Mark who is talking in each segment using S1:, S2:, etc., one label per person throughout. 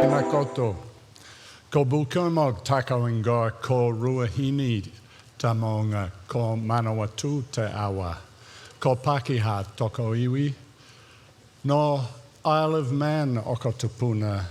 S1: Tēnā koutou. Ko Kermode tākau ingoa ko Ruahini tā maunga ko Manawatu te awa. Ko Pākehā toko iwi. No Isle of Man oko tupuna.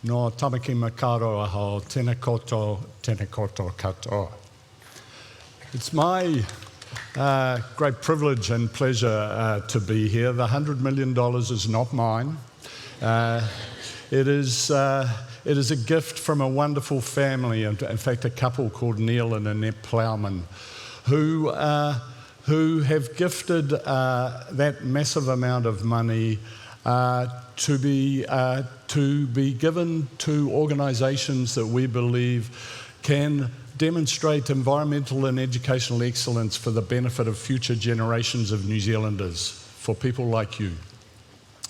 S1: No Tamaki Makaro aho tēnā koutou katoa. It's my great privilege and pleasure to be here. The $100 million is not mine. It is a gift from a wonderful family, in fact a couple called Neil and Annette Plowman, who have gifted that massive amount of money to be given to organisations that we believe can demonstrate environmental and educational excellence for the benefit of future generations of New Zealanders, for people like you.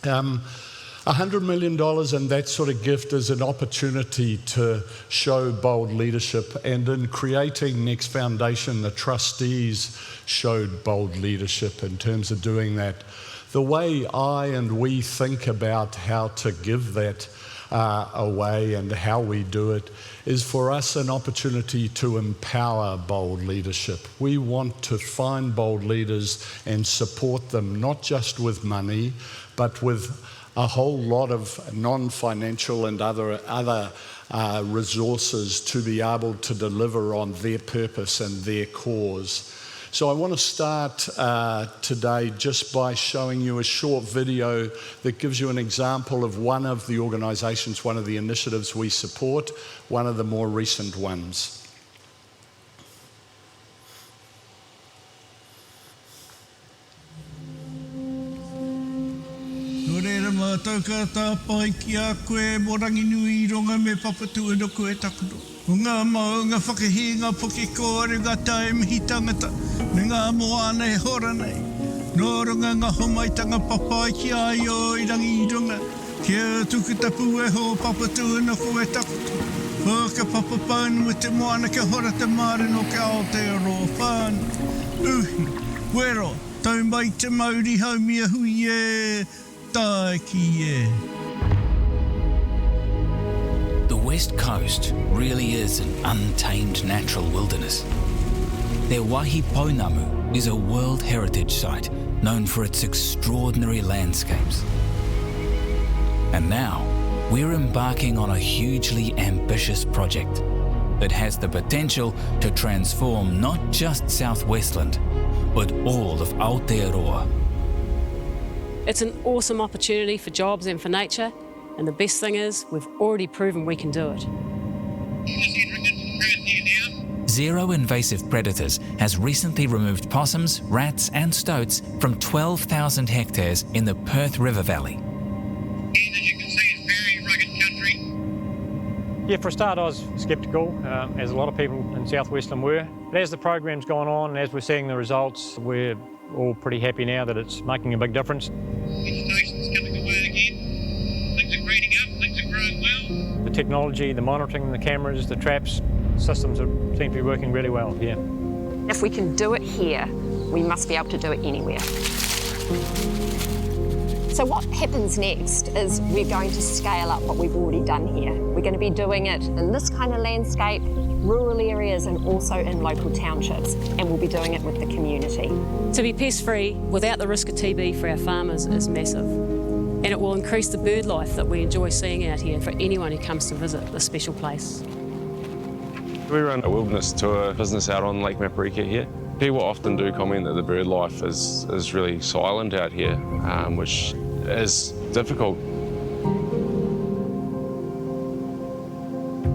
S1: $100 million and that sort of gift is an opportunity to show bold leadership, and in creating Next Foundation, the trustees showed bold leadership in terms of doing that. The way I and we think about how to give that away and how we do it is for us an opportunity to empower bold leadership. We want to find bold leaders and support them, not just with money, but with a whole lot of non-financial and other resources to be able to deliver on their purpose and their cause. So I want to start today just by showing you a short video that gives you an example of one of the organisations, one of the initiatives we support, one of the more recent ones.
S2: Nōreira mātou ka tāpai ki a koe, morangi nui ronga me papatu ino koe takuno. O ngā maunga whakahinga poki kōre ngā tae mihi tangata, me ngā moana e hora nei. Nō runga ngā homaitanga papai ki a io I rangi I runga, kia tuku tapu e ho papatu ino koe takuto. O ka papapānu me te moana ke hora te māre no ke Aotearoa whānu. Uhi, wero, tau mai te mauri haumia hui e. The
S3: West Coast really is an untamed natural wilderness. Their Waihi Pounamu is a World Heritage Site known for its extraordinary landscapes. And now, we're embarking on a hugely ambitious project that has the potential to transform not just South Westland, but all of Aotearoa.
S4: It's an awesome opportunity for jobs and for nature, and the best thing is we've already proven we can do it.
S3: Zero Invasive Predators has recently removed possums, rats and stoats from 12,000 hectares in the Perth River Valley.
S5: As you can see, it's very rugged country.
S6: Yeah, for a start I was sceptical, as a lot of people in South Westland were. But as the program's gone on, as we're seeing the results, we're all pretty happy now that it's making a big difference.
S5: Vegetation's coming away again. Things are greening up, things are growing well.
S6: The technology, the monitoring, the cameras, the traps, systems seem to be working really well, yeah.
S7: If we can do it here, we must be able to do it anywhere. So what happens next is we're going to scale up what we've already done here. We're going to be doing it in this kind of landscape, rural areas and also in local townships, and we'll be doing it with the community.
S4: To be pest-free without the risk of TB for our farmers is massive, and it will increase the bird life that we enjoy seeing out here for anyone who comes to visit this special place.
S8: We run a wilderness tour business out on Lake Maparika here. People often do comment that the bird life is really silent out here, which is difficult.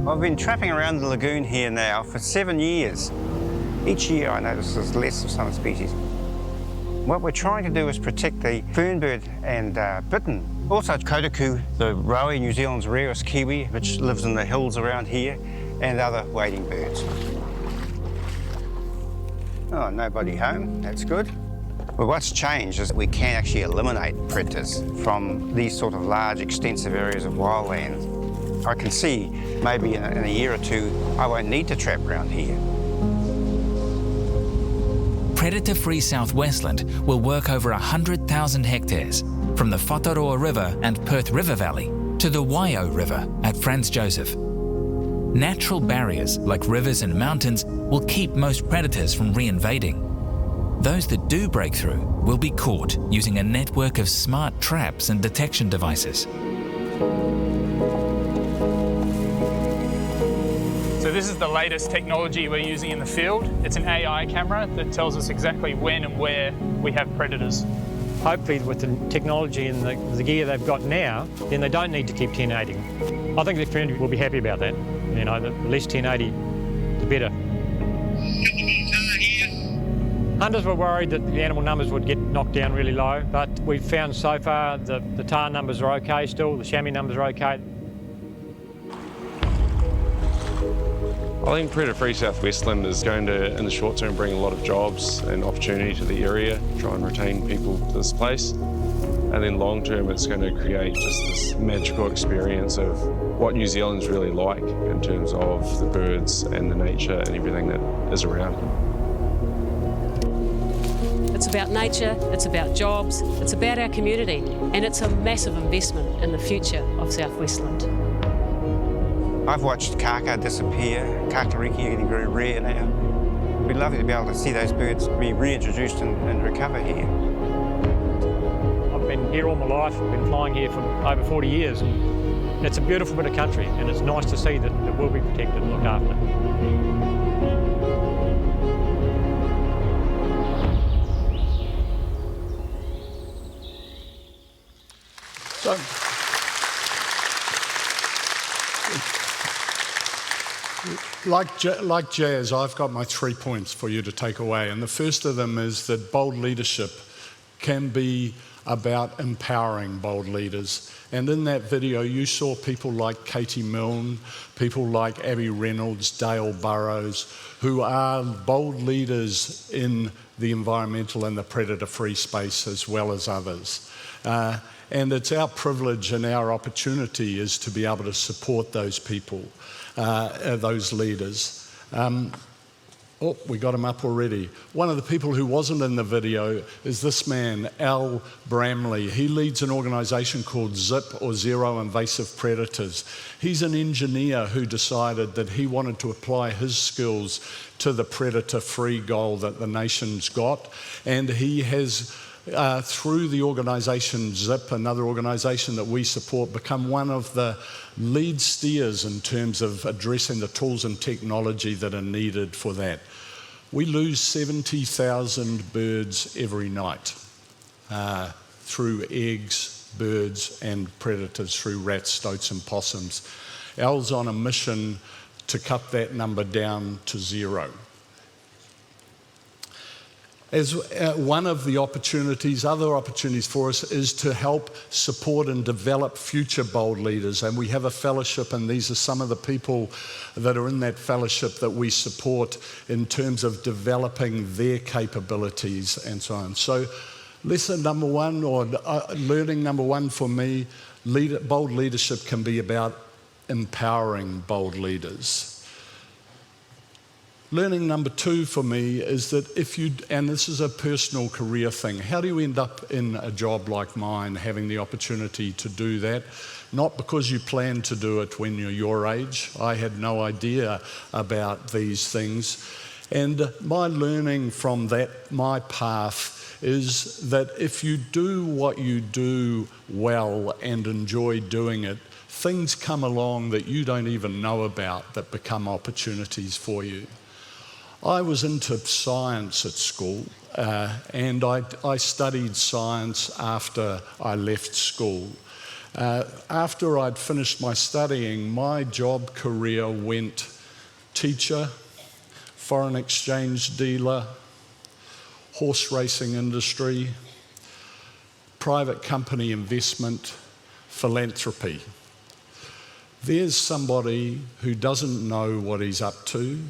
S9: I've been trapping around the lagoon here now for 7 years. Each year I notice there's less of some species. What we're trying to do is protect the fernbird and bittern. Also kotaku, the roe, New Zealand's rarest kiwi, which lives in the hills around here, and other wading birds. Oh, nobody home, that's good. Well, what's changed is that we can actually eliminate predators from these sort of large, extensive areas of wildland. I can see maybe in a year or two, I won't need to trap around here.
S3: Predator-free South Westland will work over 100,000 hectares, from the Whataroa River and Perth River Valley to the Waio River at Franz Josef. Natural barriers like rivers and mountains will keep most predators from reinvading. Those that do break through will be caught using a network of smart traps and detection devices.
S10: So this is the latest technology we're using in the field. It's an AI camera that tells us exactly when and where we have predators.
S6: Hopefully with the technology and the gear they've got now, then they don't need to keep 1080. I think the community will be happy about that. You know, the less 1080, the better. Hunters were worried that the animal numbers would get knocked down really low, but we've found so far the tahr numbers are okay still, the chamois numbers are okay.
S8: I think predator-free southwestland is going to, in the short term, bring a lot of jobs and opportunity to the area, try and retain people to this place. And then long term, it's going to create just this magical experience of what New Zealand's really like in terms of the birds and the nature and everything that is around.
S4: It's about nature, it's about jobs, it's about our community, and it's a massive investment in the future of Southwestland.
S9: I've watched kaka disappear. Kakariki are getting very rare now. It'd be lovely to be able to see those birds be reintroduced and recover here.
S6: I've been here all my life, I've been flying here for over 40 years, and it's a beautiful bit of country, and it's nice to see that it will be protected and looked after.
S1: So, like Jazz, I've got my 3 points for you to take away. And the first of them is that bold leadership can be about empowering bold leaders. And in that video, you saw people like Katie Milne, people like Abby Reynolds, Dale Burrows, who are bold leaders in the environmental and the predator-free space as well as others. And it's our privilege and our opportunity is to be able to support those people, those leaders. Oh, we got him up already. One of the people who wasn't in the video is this man, Al Bramley. He leads an organisation called ZIP, or Zero Invasive Predators. He's an engineer who decided that he wanted to apply his skills to the predator-free goal that the nation's got, and he has through the organisation ZIP, another organisation that we support, become one of the lead steers in terms of addressing the tools and technology that are needed for that. We lose 70,000 birds every night through eggs, birds and predators, through rats, stoats and possums. Al's on a mission to cut that number down to zero. As one of the opportunities, other opportunities for us is to help support and develop future bold leaders. And we have a fellowship, and these are some of the people that are in that fellowship that we support in terms of developing their capabilities and so on. So lesson number one, or learning number one for me, bold leadership can be about empowering bold leaders. Learning number two for me is that if you, and this is a personal career thing, how do you end up in a job like mine, having the opportunity to do that? Not because you plan to do it when you're your age. I had no idea about these things. And my learning from that, my path, is that if you do what you do well and enjoy doing it, things come along that you don't even know about that become opportunities for you. I was into science at school, and I studied science after I left school. After I'd finished my studying, my job career went teacher, foreign exchange dealer, horse racing industry, private company investment, philanthropy. There's somebody who doesn't know what he's up to,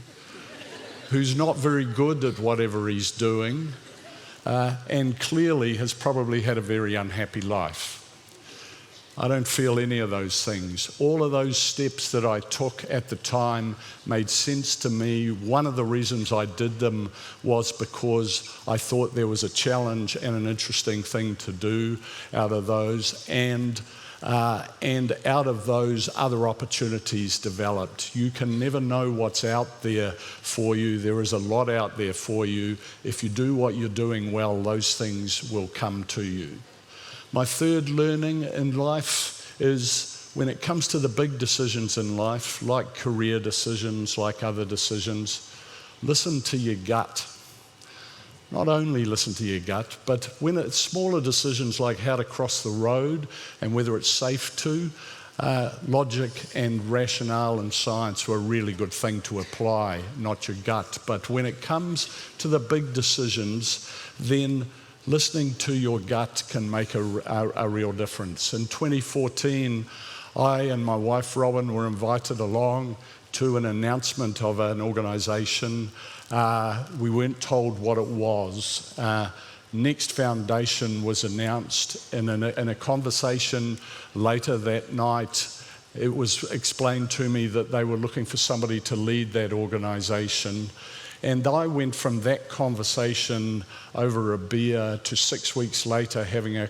S1: who's not very good at whatever he's doing, and clearly has probably had a very unhappy life. I don't feel any of those things. All of those steps that I took at the time made sense to me. One of the reasons I did them was because I thought there was a challenge and an interesting thing to do out of those, and out of those other opportunities developed. You can never know what's out there for you. There is a lot out there for you. If you do what you're doing well, those things will come to you. My third learning in life is when it comes to the big decisions in life, like career decisions, like other decisions, listen to your gut. Not only listen to your gut, but when it's smaller decisions like how to cross the road and whether it's safe to, logic and rationale and science were a really good thing to apply, not your gut. But when it comes to the big decisions, then listening to your gut can make a real difference. In 2014, I and my wife Robin were invited along to an announcement of an organisation. We weren't told what it was. Next Foundation was announced, and in a conversation later that night, it was explained to me that they were looking for somebody to lead that organisation. And I went from that conversation over a beer to 6 weeks later having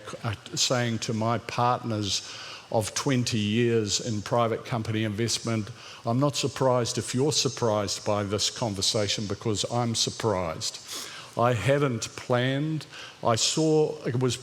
S1: saying to my partners of 20 years in private company investment, I'm not surprised if you're surprised by this conversation, because I'm surprised. I hadn't planned. I saw it was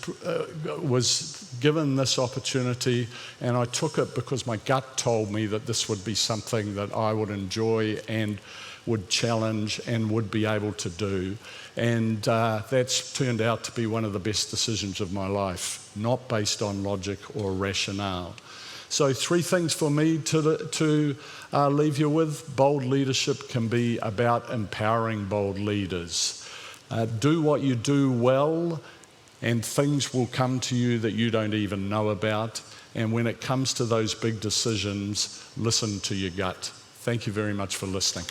S1: given this opportunity, and I took it because my gut told me that this would be something that I would enjoy and would challenge and would be able to do. And that's turned out to be one of the best decisions of my life, not based on logic or rationale. So 3 things for me to leave you with. Bold leadership can be about empowering bold leaders. Do what you do well, and things will come to you that you don't even know about. And when it comes to those big decisions, listen to your gut. Thank you very much for listening.